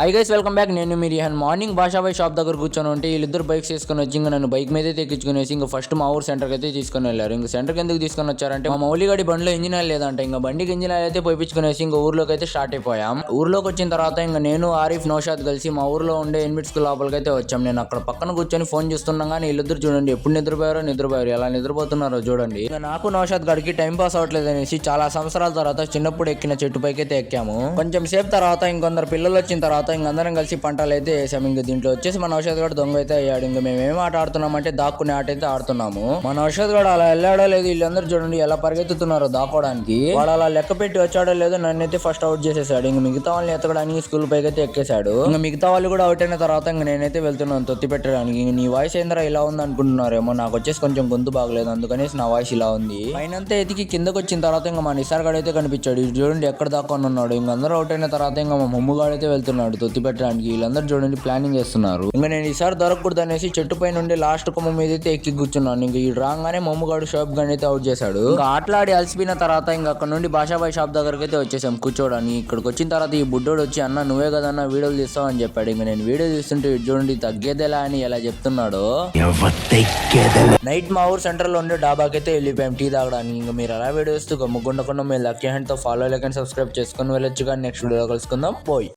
Hi guys welcome back. నేను మీరు morning భాషాబాయ్ shop దగ్గర కూర్చొని ఉంటే వీళ్ళిద్దరు బైక్స్ తీసుకొని వచ్చి ఇంకా నన్ను బైక్ మీద తెచ్చుకునేసి ఇంకా ఫస్ట్ మా ఊరు సెంటర్కి అయితే తీసుకొని వెళ్ళారు. ఇంకా సెంటర్కి ఎందుకు తీసుకొని వచ్చారంటే మా మౌలిగాడి బండిలో ఇంజిన్ ఆయిల్ లేదంటే ఇంకా బండికి ఇంజిన్ ఆయిల్ అయితే పోయించుకునేసి ఇంకా ఊర్లోకి అయితే స్టార్ట్ అయిపోయాం. ఊర్లోకి వచ్చిన తర్వాత ఇంకా నేను ఆరిఫ్ నౌషాద్ కలిసి మా ఊర్లో ఉండే ఎన్మిట్ స్కూల్ లోపలికి అయితే వచ్చాం. నేను అక్కడ పక్కన కూర్చొని ఫోన్ చూస్తున్నా కానీ వీళ్ళిద్దరు చూడండి ఎప్పుడు నిద్రపోయారు ఎలా నిద్రపోతున్నారో చూడండి. ఇంకా నాకు నౌషాద్ గడికి టైం పాస్ అవ్వట్లేదు అనేసి చాలా సంవత్సరాల తర్వాత చిన్నప్పుడు ఎక్కిన చెట్టు పైకి అయితే ఎక్కాము. కొంచెం సేపు తర్వాత ఇంకొందరు పిల్లలు వచ్చిన తర్వాత ఇంకందరం కలిసి పంటలు అయితే వేసాము. ఇంకా దీంట్లో వచ్చేసి మన ఔషధ్ గడు దొంగ అయితే అయ్యాడు. ఇంకా మేము ఏం ఆట ఆడుతున్నామంటే దాక్కునే ఆట అయితే ఆడుతున్నాము. మన ఔషధ్ గడు అలా వెళ్ళాడో లేదు వీళ్ళందరూ చూడండి ఎలా పరిగెత్తుతున్నారో దాక్కోవడానికి. వాడు అలా లెక్క పెట్టి వచ్చాడో లేదో నన్ను అయితే ఫస్ట్ అవుట్ చేసేసాడు. ఇంకా మిగతా వాళ్ళని ఎత్తడానికి స్కూల్ పైకి అయితే ఎక్కేశాడు. ఇంకా మిగతా వాళ్ళు కూడా అవుట్ అయిన తర్వాత ఇంకా నేనైతే వెళ్తున్నాను తొత్తి పెట్టడానికి. ఇంక నీ వాయిస్ ఏంద్రా ఇలా ఉంది అనుకుంటున్నారేమో, నాకు వచ్చేసి కొంచెం గొంతు బాగలేదు అందుకనేసి నా వాయిస్ ఇలా ఉంది. పైనంతా ఎతికి కిందకు వచ్చిన తర్వాత ఇంకా మా నిసార్ గడు అయితే కనిపించాడు. చూడండి ఎక్కడ దాక్కొని ఉన్నాడు. ఇంక అందరూ అవుట్ అయిన తర్వాత ఇంకా మా మమ్ముగాడు అయితే వెళ్తున్నాడు తొత్తి పెట్టడానికి. వీళ్ళందరూ చూడండి ప్లానింగ్ చేస్తున్నారు. ఇంకా నేను ఈసారి దొరకకూడదు అనేసి చెట్టు పై నుండి లాస్ట్ కొమ్మ మీద అయితే ఎక్కి కూర్చున్నాను. ఇంకా ఈ రాగానే మమ్ముగాడు షాప్ గాని అయితే అవుట్ చేశాడు. ఇంకా ఆటలాడి అలసిపోయిన తర్వాత ఇంకా అక్కడ నుండి భాషాబాయ్ షాప్ దగ్గరికి అయితే వచ్చేసాం కూర్చోడానికి. ఇక్కడికి వచ్చిన తర్వాత ఈ బుడ్డోడు వచ్చి అన్న నువ్వే కదన్నా వీడియోలు తీస్తావు అని చెప్పాడు. ఇంకా నేను వీడియో తీస్తుంటే చూడండి తగ్గేదేలా అని ఎలా చెప్తున్నాడు. నైట్ మా ఊరు సెంటర్ లో ఉండే డాబాకి అయితే వెళ్ళిపోయాం టీ తాగడానికి. ఇంకా మీరు అలా వీడియోస్ గమ్ముకుండకుండా మీరు లక్కీ హ్యాండ్ తో ఫాలో లైక్ అండ్ సబ్స్క్రైబ్ చేసుకుని వెళ్ళొచ్చు. కానీ నెక్స్ట్ వీడియో కలుసుకుందాం. పోయి